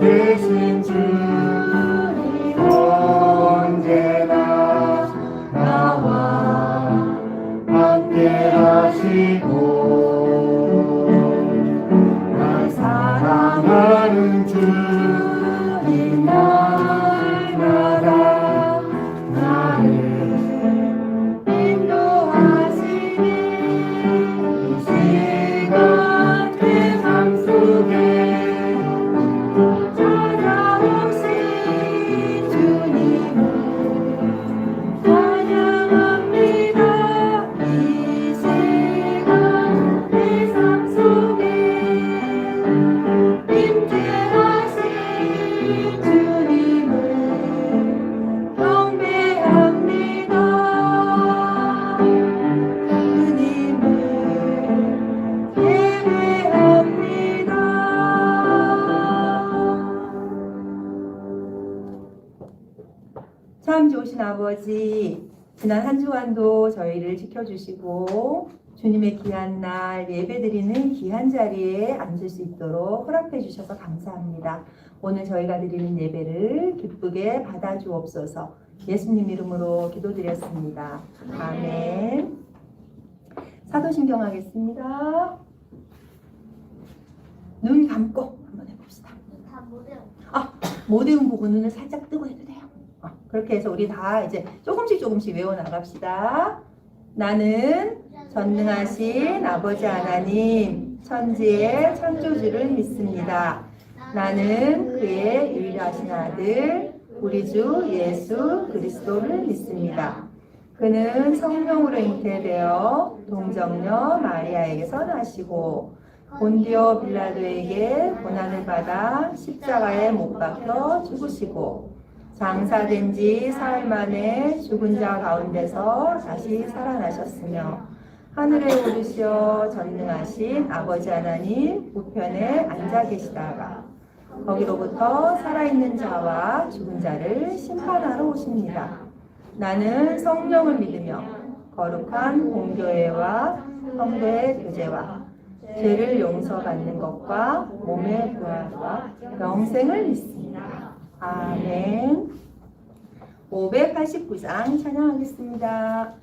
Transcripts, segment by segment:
되신 주님 언제나 나와 함께 하시고 날 사랑하는 주님 날마다 나를 인도하시네. 이 시간 내 삶 속에 찾아오신 주님을 찬양합니다. 이 시간 내 삶 속에 임재하신 주님을 경배합니다. 주님을 예배합니다. 참 좋으신 아버지, 지난 한 주간도 저희를 지켜주시고 주님의 귀한 날 예배드리는 귀한 자리에 앉을 수 있도록 허락해 주셔서 감사합니다. 오늘 저희가 드리는 예배를 기쁘게 받아주옵소서. 예수님 이름으로 기도드렸습니다. 아멘. 사도신경 하겠습니다. 눈 감고 한번 해봅시다. 다 못해요. 못 외운 부분 눈을 살짝 뜨고 해도 돼요. 그렇게 해서 우리 다 이제 조금씩 외워 나갑시다. 나는 전능하신 아버지 하나님 천지의 창조주를 믿습니다. 나는 그의 유일하신 아들 우리 주 예수 그리스도를 믿습니다. 그는 성령으로 잉태되어 동정녀 마리아에게서 나시고 본디오 빌라도에게 고난을 받아 십자가에 못 박혀 죽으시고 장사된 지 사흘 만에 죽은 자 가운데서 다시 살아나셨으며 하늘에 오르시어 전능하신 아버지 하나님 우편에 앉아 계시다가 거기로부터 살아있는 자와 죽은 자를 심판하러 오십니다. 나는 성령을 믿으며 거룩한 공교회와 성도의 교제와 죄를 용서받는 것과 몸의 부활과 영생을 믿습니다. 아멘. 589장 찬양하겠습니다.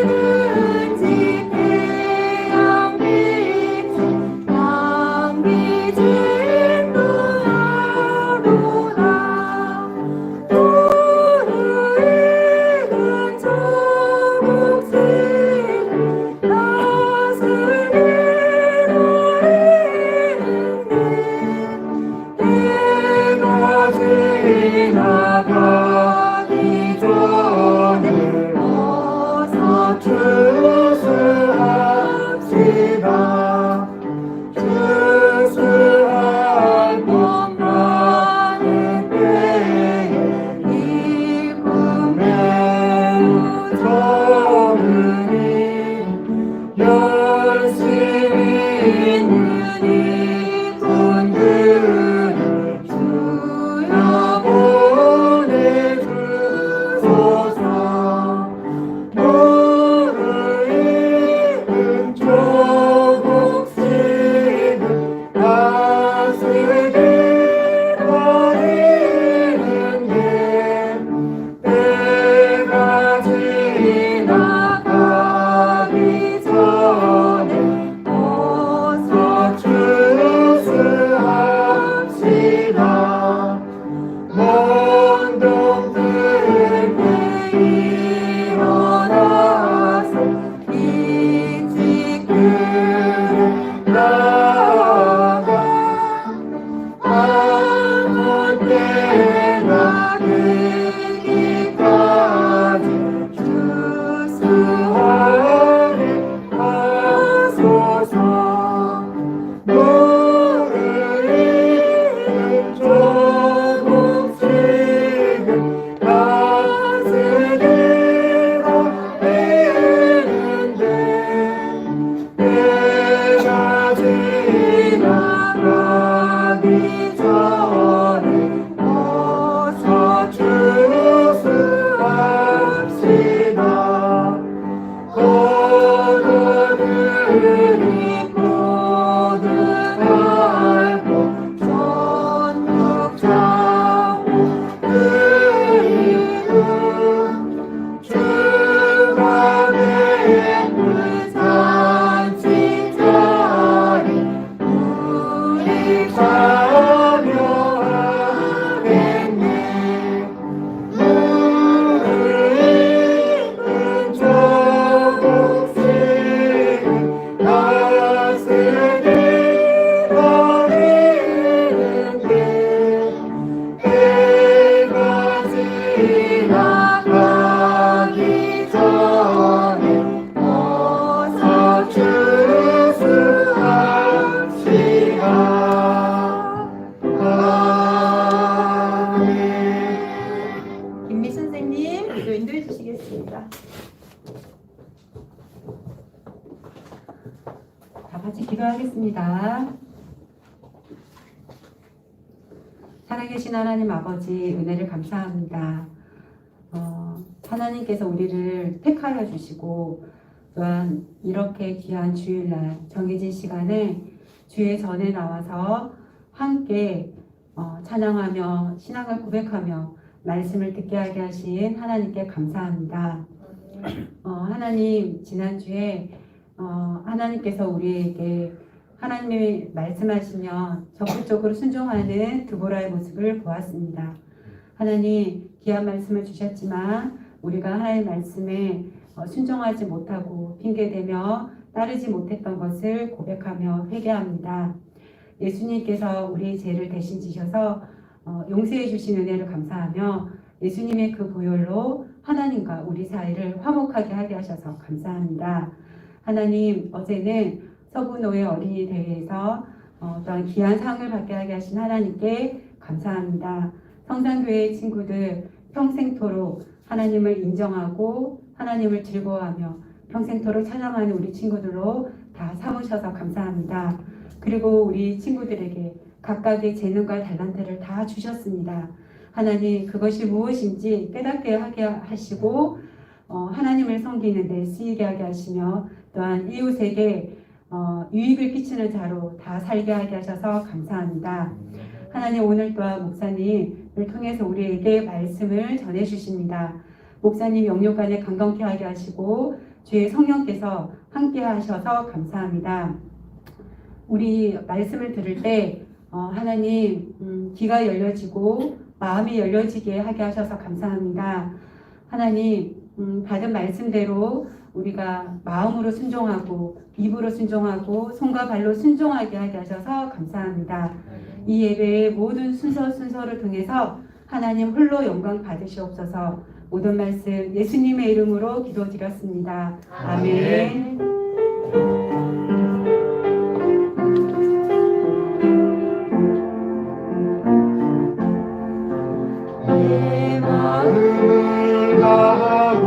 어디든지 태양 빛이 기도 인도해 주시겠습니다. 다 같이 기도하겠습니다. 살아계신 하나님 아버지, 은혜를 감사합니다. 하나님께서 우리를 택하여 주시고 또한 이렇게 귀한 주일날 정해진 시간에 주의 전에 나와서 함께 찬양하며 신앙을 고백하며 말씀을 듣게 하게 하신 하나님께 감사합니다. 하나님, 지난주에 하나님께서 우리에게 하나님이 말씀하시면 적극적으로 순종하는 드보라의 모습을 보았습니다. 하나님, 귀한 말씀을 주셨지만 우리가 하나님의 말씀에 순종하지 못하고 핑계대며 따르지 못했던 것을 고백하며 회개합니다. 예수님께서 우리의 죄를 대신 지셔서 용서해 주신 은혜를 감사하며 예수님의 그 보혈로 하나님과 우리 사이를 화목하게 하게 하셔서 감사합니다. 하나님, 어제는 서부노예 어린이 대회에서 또한 귀한 상을 받게 하게 하신 하나님께 감사합니다. 성산교회 친구들 평생토록 하나님을 인정하고 하나님을 즐거워하며 평생토록 찬양하는 우리 친구들로 다 삼으셔서 감사합니다. 그리고 우리 친구들에게 각각의 재능과 달란트를 다 주셨습니다. 하나님, 그것이 무엇인지 깨닫게 하게 하시고 하나님을 섬기는 데 쓰이게 하게 하시며 또한 이웃에게 유익을 끼치는 자로 다 살게 하게 하셔서 감사합니다. 하나님, 오늘 또한 목사님을 통해서 우리에게 말씀을 전해주십니다. 목사님 영육간에 강건케 하게 하시고 주의 성령께서 함께 하셔서 감사합니다. 우리 말씀을 들을 때 하나님, 귀가 열려지고 마음이 열려지게 하게 하셔서 감사합니다. 하나님, 받은 말씀대로 우리가 마음으로 순종하고 입으로 순종하고 손과 발로 순종하게 하게 하셔서 감사합니다. 이 예배의 모든 순서를 통해서 하나님 홀로 영광 받으시옵소서. 모든 말씀 예수님의 이름으로 기도드렸습니다. 아멘. 내 마음을 다하고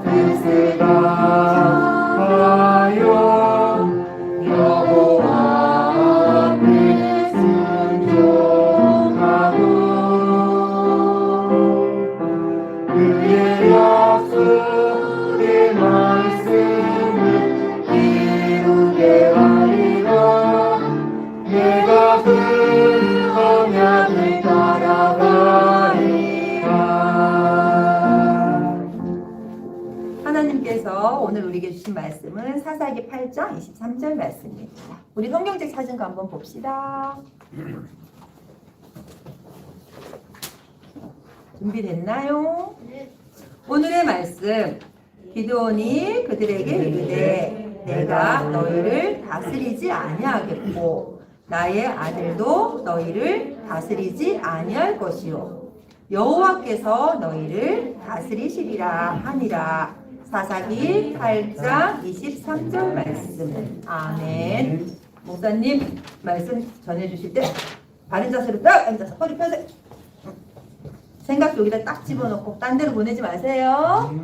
뜻을 다하여 여호와 앞에 순종하고 그의 약속의 말씀을 이루게 하리라. 내가 그 언약을 따라가리라. 하나님께서 오늘 우리에게 주신 말씀은 사사기 8장 23절 말씀입니다. 우리 성경책 찾은 거 한번 봅시다. 준비됐나요? 오늘의 말씀. 기드온이 그들에게 이르되 내가 너희를 다스리지 아니하겠고 나의 아들도 너희를 다스리지 아니할 것이요 여호와께서 너희를 다스리시리라 하니라. 사사기 8장 23절 말씀. 아멘. 목사님 말씀 전해주실 때 바른 자세로 딱 앉아서 허리 펴세요. 생각 여기다 딱 집어넣고 딴 데로 보내지 마세요.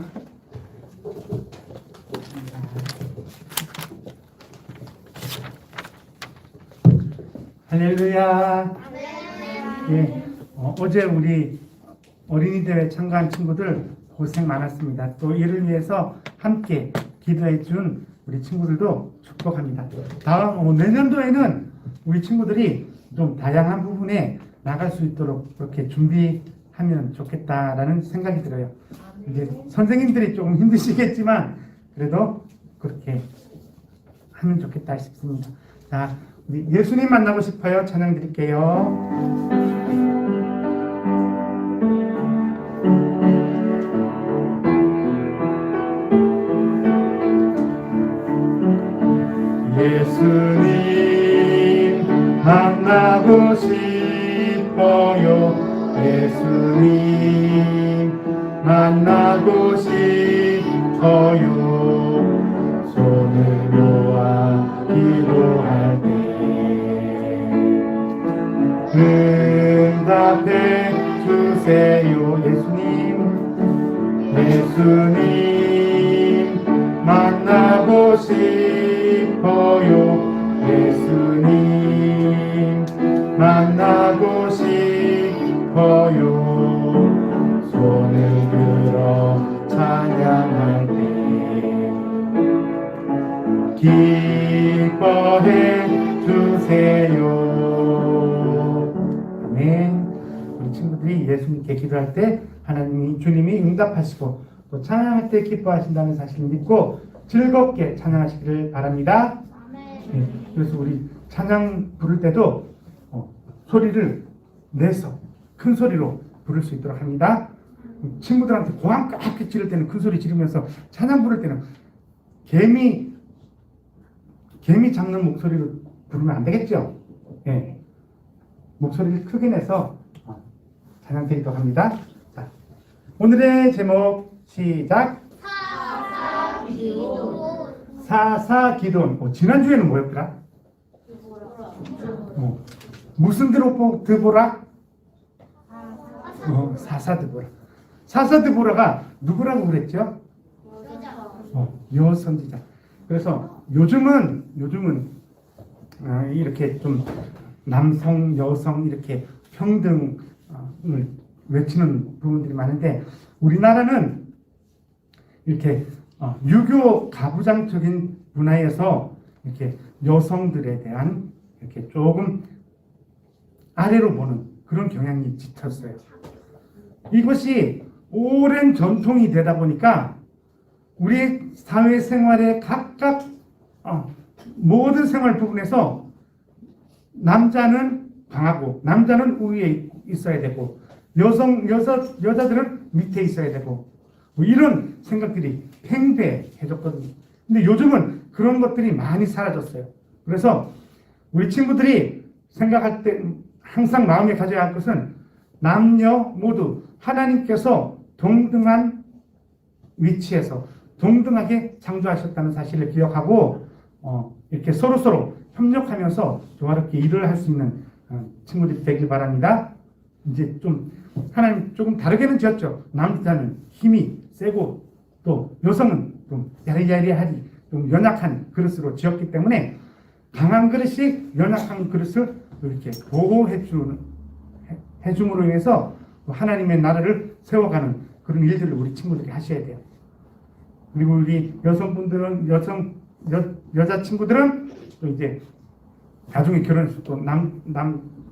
할렐루야. 예, 어제 우리 어린이 대회 참가한 친구들 고생 많았습니다. 또 이를 위해서 함께 기도해 준 우리 친구들도 축복합니다. 다음 내년도에는 우리 친구들이 좀 다양한 부분에 나갈 수 있도록 그렇게 준비하면 좋겠다라는 생각이 들어요. 이제 선생님들이 조금 힘드시겠지만 그래도 그렇게 하면 좋겠다 싶습니다. 자, 우리 예수님 만나고 싶어요. 찬양 드릴게요. 예수님 만나고 싶어요. 예수님 만나고 싶어요. 손을 모아 기도할 때 응답해 주세요. 예수님 예수님 만나고 싶어요. 예수님 만나고 싶어요. 손을 들어 찬양할 때 기뻐해 주세요. 아멘. 우리 친구들이 예수님께 기도할 때 하나님이 주님이 응답하시고 또 찬양할 때 기뻐하신다는 사실을 믿고 즐겁게 찬양하시기를 바랍니다. 네, 그래서 우리 찬양 부를 때도 소리를 내서 큰 소리로 부를 수 있도록 합니다. 친구들한테 고함 깎게 지를 때는 큰 소리 지르면서 찬양 부를 때는 개미 잡는 목소리로 부르면 안 되겠죠? 네. 목소리를 크게 내서 찬양 드리도록 합니다. 자, 오늘의 제목 시작. 사사기돈. 지난주에는 뭐였더라? 무슨 드보라? 사사드보라. 사사드보라가 누구라고 그랬죠? 여선지자. 그래서 요즘은 이렇게 좀 남성, 여성 이렇게 평등을 외치는 부분들이 많은데 우리나라는 이렇게 유교 가부장적인 문화에서 이렇게 여성들에 대한 이렇게 조금 아래로 보는 그런 경향이 짙었어요. 이것이 오랜 전통이 되다 보니까 우리 사회생활의 각각 모든 생활 부분에서 남자는 강하고 남자는 우위에 있어야 되고 여자들은 밑에 있어야 되고 뭐 이런 생각들이 팽배해졌거든요. 근데 요즘은 그런 것들이 많이 사라졌어요. 그래서 우리 친구들이 생각할 때 항상 마음에 가져야 할 것은 남녀 모두 하나님께서 동등한 위치에서 동등하게 창조하셨다는 사실을 기억하고 이렇게 서로서로 협력하면서 조화롭게 일을 할 수 있는 친구들이 되길 바랍니다. 이제 좀 하나님 조금 다르게는 지었죠. 남자는 힘이 세고 또 여성은 좀 야리야리하지 좀 연약한 그릇으로 지었기 때문에 강한 그릇이 연약한 그릇을 이렇게 보호해 줌으로 인해서 하나님의 나라를 세워가는 그런 일들을 우리 친구들이 하셔야 돼요. 그리고 우리 여성분들은 여자 친구들은 또 이제 나중에 결혼해서 또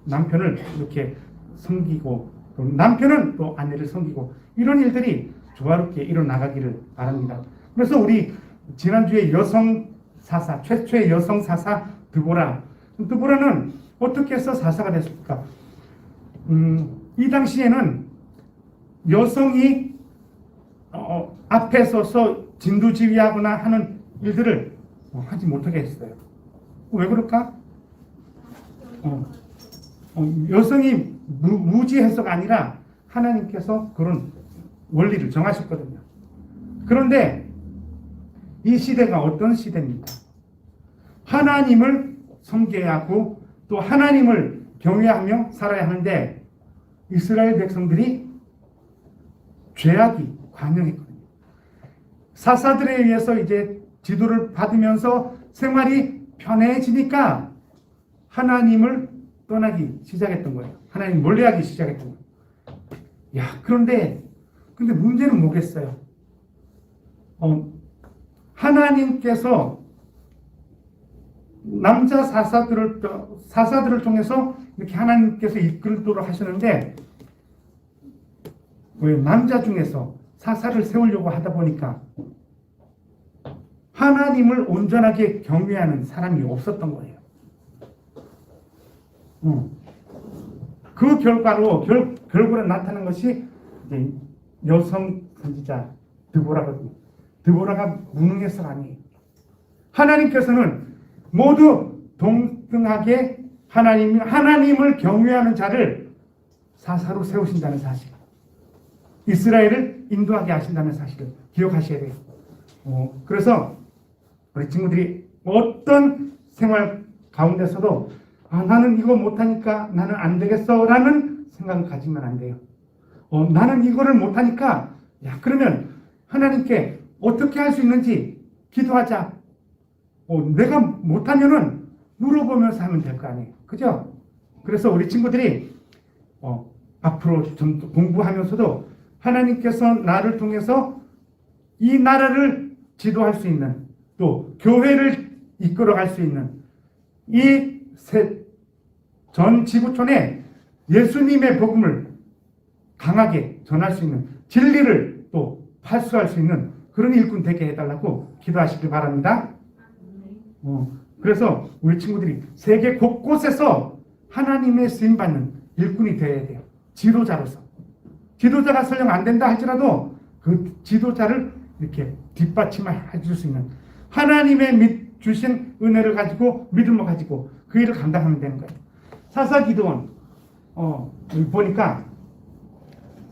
남편을 이렇게 섬기고 또 남편은 또 아내를 섬기고 이런 일들이 조화롭게 일어나가기를 바랍니다. 그래서 우리 지난주에 여성 사사 최초의 여성 사사 드보라는 어떻게 해서 사사가 됐습니까? 이 당시에는 여성이 앞에 서서 진두지휘하거나 하는 일들을 하지 못하게 했어요. 왜 그럴까? 여성이 무지해서가 아니라 하나님께서 그런 원리를 정하셨거든요. 그런데 이 시대가 어떤 시대입니까? 하나님을 섬겨야 하고 또 하나님을 경외하며 살아야 하는데 이스라엘 백성들이 죄악이 관영했거든요. 사사들에 의해서 이제 지도를 받으면서 생활이 편해지니까 하나님을 떠나기 시작했던 거예요. 하나님 멀리하기 시작했던 거예요. 근데 문제는 뭐겠어요? 하나님께서 남자 사사들을 통해서 이렇게 하나님께서 이끌도록 하시는데 왜 남자 중에서 사사를 세우려고 하다 보니까 하나님을 온전하게 경외하는 사람이 없었던 거예요. 그 결과로 나타난 것이 이제 여성 선지자 드보라거든요. 드보라가 무능해서가 아니에요. 하나님께서는 모두 동등하게 하나님을 경외하는 자를 사사로 세우신다는 사실, 이스라엘을 인도하게 하신다는 사실을 기억하셔야 돼요. 그래서 우리 친구들이 어떤 생활 가운데서도 나는 이거 못하니까 나는 안 되겠어 라는 생각을 가지면 안 돼요. 나는 이거를 못하니까 그러면 하나님께 어떻게 할 수 있는지 기도하자. 내가 못하면은 물어보면서 하면 될 거 아니에요. 그죠? 그래서 우리 친구들이 앞으로 좀 공부하면서도 하나님께서 나를 통해서 이 나라를 지도할 수 있는, 또 교회를 이끌어갈 수 있는 이 전 지구촌에 예수님의 복음을 강하게 전할 수 있는, 진리를 또 발수할 수 있는 그런 일꾼 되게 해달라고 기도하시길 바랍니다. 그래서 우리 친구들이 세계 곳곳에서 하나님의 쓰임받는 일꾼이 되어야 돼요. 지도자로서. 지도자가 설령 안 된다 할지라도 그 지도자를 이렇게 뒷받침해 줄 수 있는, 하나님의 주신 은혜를 가지고, 믿음을 가지고 그 일을 감당하면 되는 거예요. 사사 기도원, 여기 보니까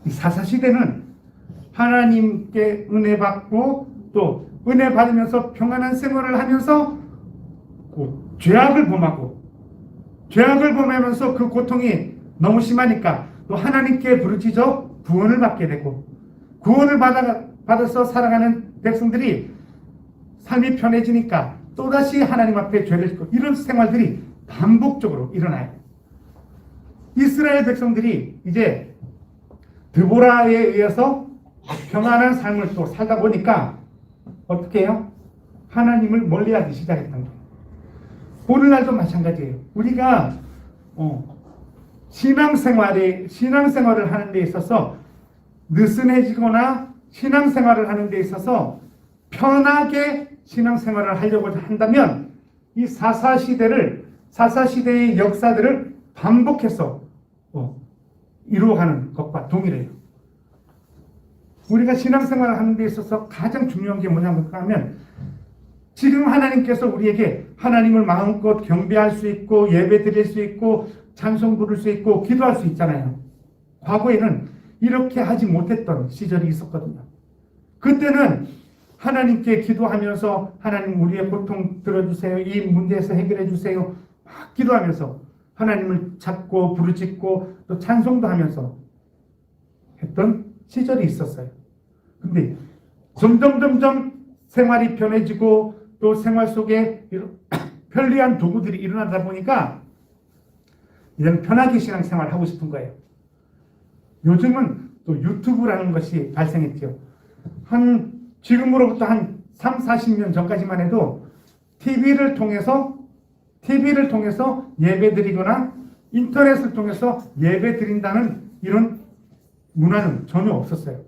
이 사사 시대는 하나님께 은혜 받고 또 은혜 받으면서 평안한 생활을 하면서 죄악을 범하면서 그 고통이 너무 심하니까 또 하나님께 부르짖어 구원을 받게 되고, 구원을 받아서 살아가는 백성들이 삶이 편해지니까 또다시 하나님 앞에 죄를 짓고, 이런 생활들이 반복적으로 일어나요. 이스라엘 백성들이 이제 드보라에 의해서 평안한 삶을 또 살다 보니까 어떻게 해요? 하나님을 멀리하기 시작했던 거예요. 오늘날도 마찬가지예요. 우리가 신앙생활을 하는 데 있어서 느슨해지거나 신앙생활을 하는 데 있어서 편하게 신앙생활을 하려고 한다면 이 사사시대의 역사들을 반복해서 이루어가는 것과 동일해요. 우리가 신앙생활을 하는 데 있어서 가장 중요한 게 뭐냐면 하면, 지금 하나님께서 우리에게 하나님을 마음껏 경배할 수 있고 예배 드릴 수 있고 찬송 부를 수 있고 기도할 수 있잖아요. 과거에는 이렇게 하지 못했던 시절이 있었거든요. 그때는 하나님께 기도하면서 하나님 우리의 고통 들어주세요, 이 문제에서 해결해 주세요 막 기도하면서 하나님을 찾고 부르짖고 또 찬송도 하면서 했던 시절이 있었어요. 근데 점점 생활이 편해지고 또 생활 속에 편리한 도구들이 일어나다 보니까 이제는 편하게 신앙생활을 하고 싶은 거예요. 요즘은 또 유튜브라는 것이 발생했죠. 지금으로부터 한 3, 40년 전까지만 해도 TV를 통해서 예배드리거나 인터넷을 통해서 예배드린다는 이런 문화는 전혀 없었어요.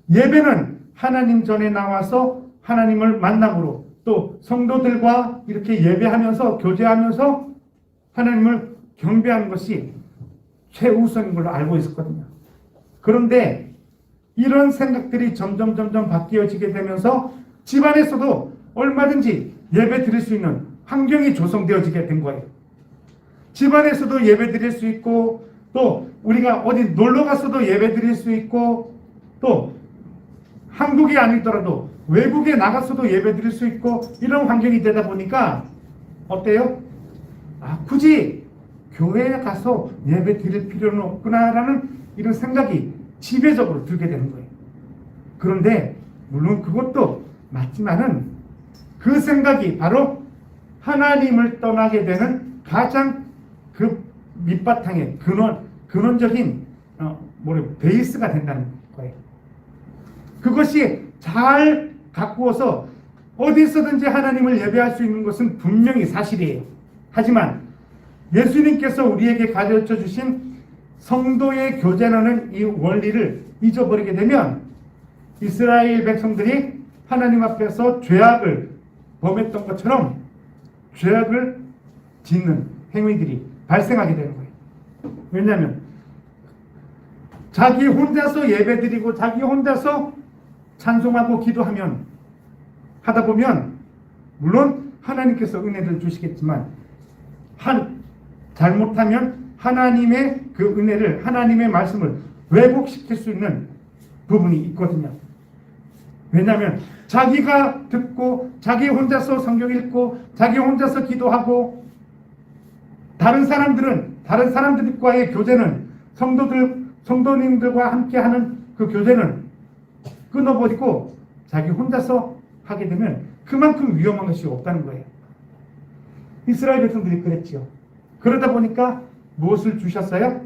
예배는 하나님 전에 나와서 하나님을 만남으로, 또 성도들과 이렇게 예배하면서 교제하면서 하나님을 경배하는 것이 최우선인 걸로 알고 있었거든요. 그런데 이런 생각들이 점점 바뀌어지게 되면서 집안에서도 얼마든지 예배 드릴 수 있는 환경이 조성되어지게 된 거예요. 집안에서도 예배 드릴 수 있고, 또 우리가 어디 놀러 갔어도 예배 드릴 수 있고, 또 한국이 아니더라도 외국에 나갔어도 예배 드릴 수 있고, 이런 환경이 되다 보니까 어때요? 굳이 교회에 가서 예배 드릴 필요는 없구나라는 이런 생각이 지배적으로 들게 되는 거예요. 그런데 물론 그것도 맞지만은 그 생각이 바로 하나님을 떠나게 되는 가장 그 밑바탕의 근원적인 베이스가 된다는 거예요. 그것이 잘 가꾸어서 어디서든지 하나님을 예배할 수 있는 것은 분명히 사실이에요. 하지만 예수님께서 우리에게 가르쳐 주신 성도의 교제라는 이 원리를 잊어버리게 되면 이스라엘 백성들이 하나님 앞에서 죄악을 범했던 것처럼 죄악을 짓는 행위들이 발생하게 되는 거예요. 왜냐하면 자기 혼자서 예배드리고 자기 혼자서 찬송하고 하다 보면 물론 하나님께서 은혜를 주시겠지만 잘못하면 하나님의 그 은혜를, 하나님의 말씀을 왜곡시킬 수 있는 부분이 있거든요. 왜냐하면 자기가 듣고 자기 혼자서 성경 읽고 자기 혼자서 기도하고 다른 사람들과의 교제는 성도님들과 함께하는 그 교제는 끊어버리고 자기 혼자서 하게 되면 그만큼 위험한 것이 없다는 거예요. 이스라엘 백성들이 그랬지요. 그러다 보니까 무엇을 주셨어요?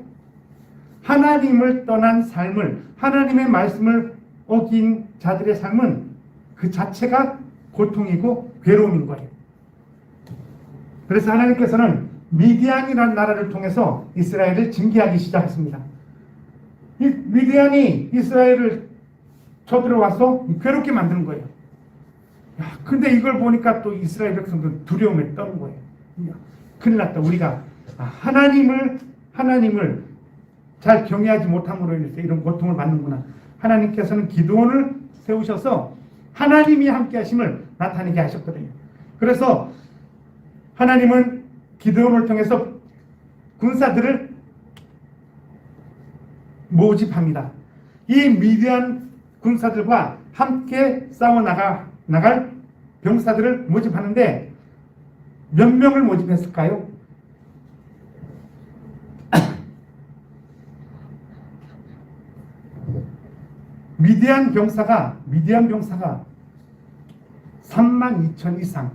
하나님을 떠난 삶을, 하나님의 말씀을 어긴 자들의 삶은 그 자체가 고통이고 괴로움인 거예요. 그래서 하나님께서는 미디안이라는 나라를 통해서 이스라엘을 징계하기 시작했습니다. 이 미디안이 이스라엘을 쳐들어와서 괴롭게 만드는 거예요. 근데 이걸 보니까 또 이스라엘 백성들은 두려움에 떠는 거예요. 큰일 났다. 우리가 하나님을 잘 경외하지 못함으로 인해서 이런 고통을 받는구나. 하나님께서는 기드온을 세우셔서 하나님이 함께 하심을 나타내게 하셨거든요. 그래서 하나님은 기드온을 통해서 군사들을 모집합니다. 이 미디안 군사들과 함께 싸워 나갈 병사들을 모집하는데 몇 명을 모집했을까요? 미디안 병사가 32,000 이상,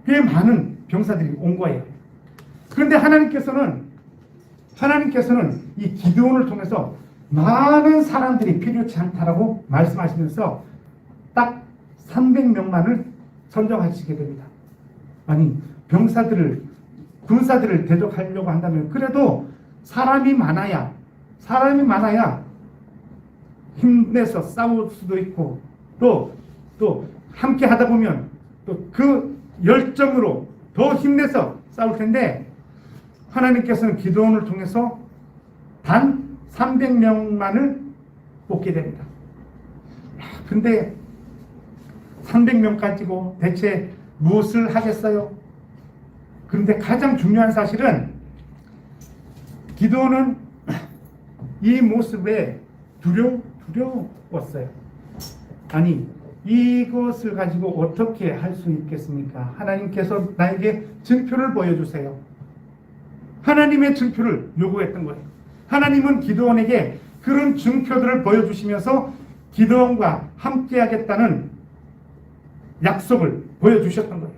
꽤 많은 병사들이 온 거예요. 그런데 하나님께서는 이 기드온을 통해서 많은 사람들이 필요치 않다라고 말씀하시면서 딱 300명만을 선정하시게 됩니다. 아니, 군사들을 대적하려고 한다면 그래도 사람이 많아야 힘내서 싸울 수도 있고 또 함께 하다 보면 또 그 열정으로 더 힘내서 싸울 텐데 하나님께서는 기드온을 통해서 단 300명만을 뽑게 됩니다. 근데 300명 가지고 대체 무엇을 하겠어요? 그런데 가장 중요한 사실은 기드온은 이 모습에 두려웠어요. 아니, 이것을 가지고 어떻게 할 수 있겠습니까? 하나님께서 나에게 증표를 보여주세요. 하나님의 증표를 요구했던 거예요. 하나님은 기드온에게 그런 증표들을 보여주시면서 기드온과 함께 하겠다는 약속을 보여주셨던 거예요.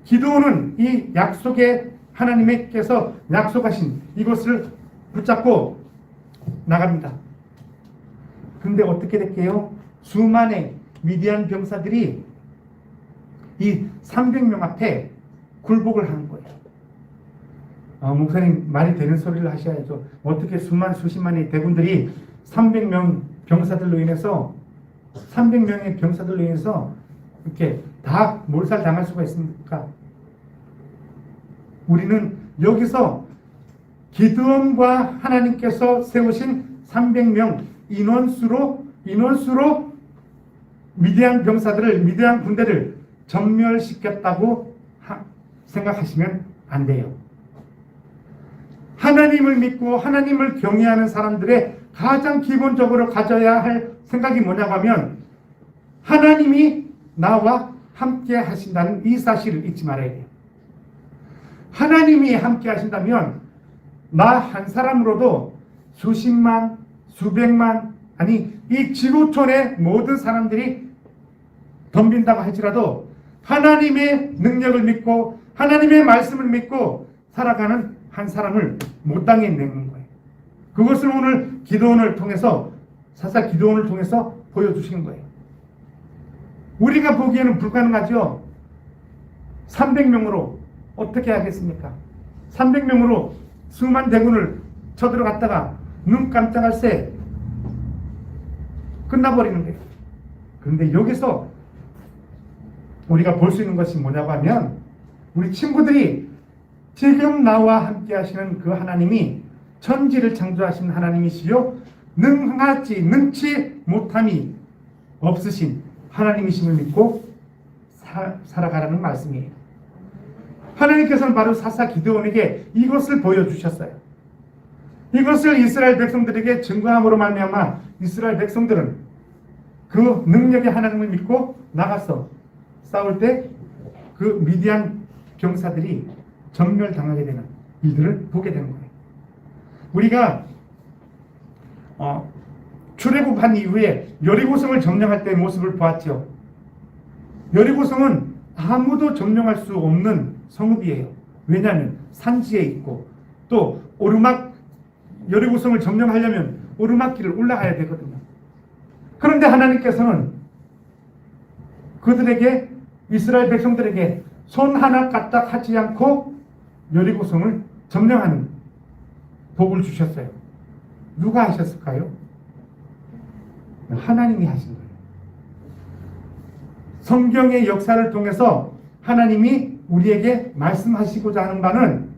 기드온은 이 약속에 하나님께서 약속하신 이것을 붙잡고 나갑니다. 근데 어떻게 될게요? 수많은 미디안 병사들이 이 300명 앞에 굴복을 하는 거예요. 목사님, 말이 되는 소리를 하셔야죠. 어떻게 수십만의 대군들이 300명의 병사들로 인해서 이렇게 다 몰살당할 수가 있습니까? 우리는 여기서 기드온과 하나님께서 세우신 300명 인원수로 미디안 군대를 전멸시켰다고 생각하시면 안 돼요. 하나님을 믿고 하나님을 경외하는 사람들의 가장 기본적으로 가져야 할 생각이 뭐냐고 하면 하나님이 나와 함께 하신다는 이 사실을 잊지 말아야 돼요. 하나님이 함께 하신다면 나 한 사람으로도 수십만, 수백만, 아니 이 지구촌의 모든 사람들이 덤빈다고 할지라도 하나님의 능력을 믿고 하나님의 말씀을 믿고 살아가는 한 사람을 못 당해내는 거예요. 그것을 오늘 기드온을 통해서 사사 기드온을 통해서 보여주신 거예요. 우리가 보기에는 불가능하죠. 300명으로 어떻게 하겠습니까? 300명으로 수만 대군을 쳐들어갔다가 눈 깜짝할 새 끝나버리는 거예요. 그런데 여기서 우리가 볼 수 있는 것이 뭐냐고 하면 우리 친구들이 지금 나와 함께 하시는 그 하나님이 천지를 창조하신 하나님이시요 능치 못함이 없으신 하나님이심을 믿고 살아가라는 말씀이에요. 하나님께서는 바로 사사 기드온에게 이것을 보여주셨어요. 이것을 이스라엘 백성들에게 증거함으로 말미암아 이스라엘 백성들은 그 능력의 하나님을 믿고 나가서 싸울 때 그 미디안 병사들이 전멸당하게 되는 일들을 보게 되는 거예요. 우리가 출애굽한 이후에 여리고성을 점령할 때의 모습을 보았죠. 여리고성은 아무도 점령할 수 없는 성읍이에요. 왜냐하면 산지에 있고 또 여리고성을 점령하려면 오르막길을 올라가야 되거든요. 그런데 하나님께서는 그들에게, 이스라엘 백성들에게 손 하나 까딱 하지 않고 여리고성을 점령하는 복을 주셨어요. 누가 하셨을까요? 하나님이 하신 거예요. 성경의 역사를 통해서 하나님이 우리에게 말씀하시고자 하는 바는,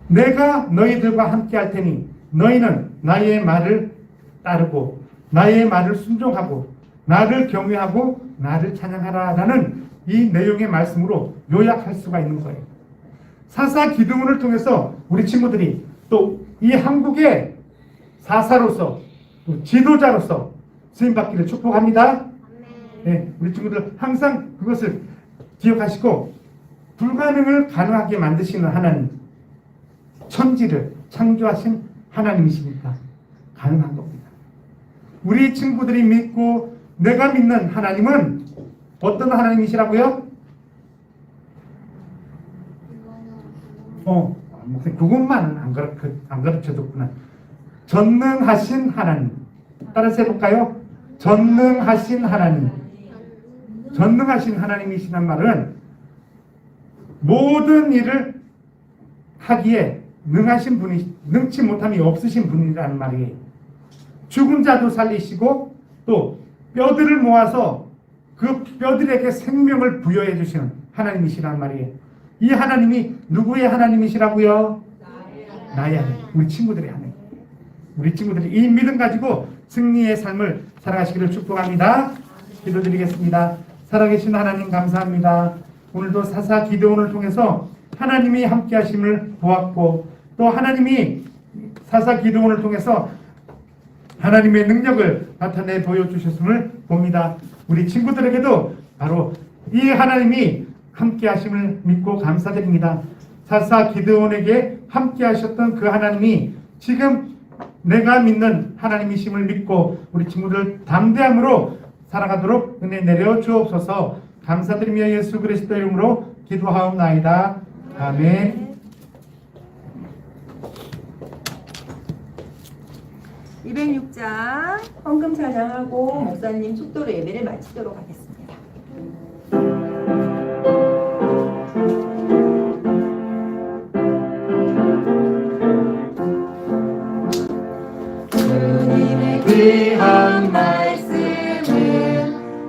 내가 너희들과 함께 할 테니 너희는 나의 말을 따르고 나의 말을 순종하고 나를 경외하고 나를 찬양하라 라는 이 내용의 말씀으로 요약할 수가 있는 거예요. 사사 기드몬을 통해서 우리 친구들이 또 이 한국의 사사로서 또 지도자로서 쓰임받기를 축복합니다. 네, 우리 친구들 항상 그것을 기억하시고, 불가능을 가능하게 만드시는 하나님, 천지를 창조하신 하나님이시니까 가능한 겁니다. 우리 친구들이 믿고 내가 믿는 하나님은 어떤 하나님이시라고요? 목사님 그것만은 안 가르쳐줬구나. 전능하신 하나님. 따라서 해볼까요? 전능하신 하나님. 전능하신 하나님이시란 말은 모든 일을 하기에 능하신 분이, 능치 못함이 없으신 분이라는 말이에요. 죽은 자도 살리시고 또 뼈들을 모아서 그 뼈들에게 생명을 부여해 주시는 하나님이시란 말이에요. 이 하나님이 누구의 하나님이시라고요? 나의 하나님. 우리 친구들의 하나님. 우리 친구들이 이 믿음 가지고 승리의 삶을 살아가시기를 축복합니다. 기도드리겠습니다. 살아계신 하나님 감사합니다. 오늘도 사사 기드온을 통해서 하나님이 함께 하심을 보았고, 또 하나님이 사사 기드온을 통해서 하나님의 능력을 나타내 보여주셨음을 봅니다. 우리 친구들에게도 바로 이 하나님이 함께 하심을 믿고 감사드립니다. 사사 기드온에게 함께 하셨던 그 하나님이 지금 내가 믿는 하나님이심을 믿고 우리 친구들 담대함으로 살아가도록 은혜 내려 주옵소서. 감사드리며 예수 그리스도의 이름으로 기도하옵나이다. 아멘. 206장 헌금 찬양하고 목사님 축도로 예배를 마치도록 하겠습니다. 귀한 말씀은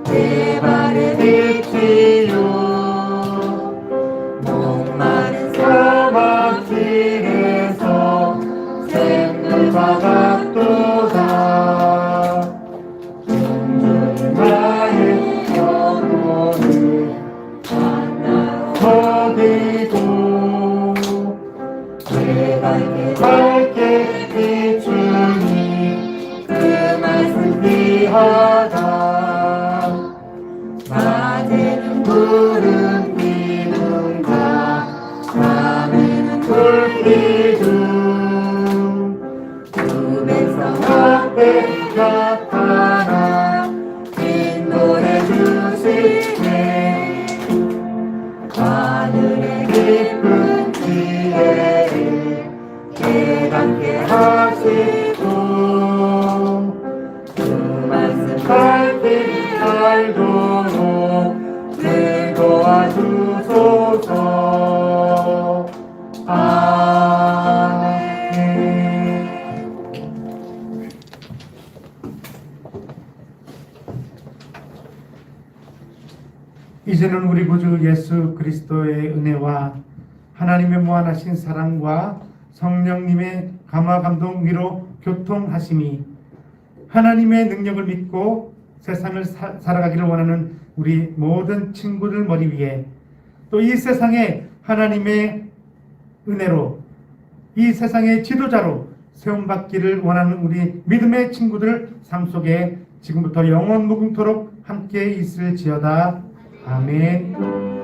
내 발의 빛이요 목마른 사막길에서 샘물과 같도다. 온전히 나의 영혼을 만나어디고 내 밝게 비추니 귀하다. 낮에는 구름 기둥과 밤에는 불기둥 두 백성 앞에 나타나 인도해 주시네. 하늘의 깊은 지혜를 깨닫게 하시고 밝게 알도록 즐거워 주소서. 아멘. 이제는 우리 구주 예수 그리스도의 은혜와 하나님의 무한하신 사랑과 성령님의 감화 감동 위로 교통하심이, 하나님의 능력을 믿고 세상을 살아가기를 원하는 우리 모든 친구들 머리 위에, 또 이 세상에 하나님의 은혜로 이 세상의 지도자로 세움받기를 원하는 우리 믿음의 친구들 삶 속에 지금부터 영원 무궁토록 함께 있을지어다. 아멘.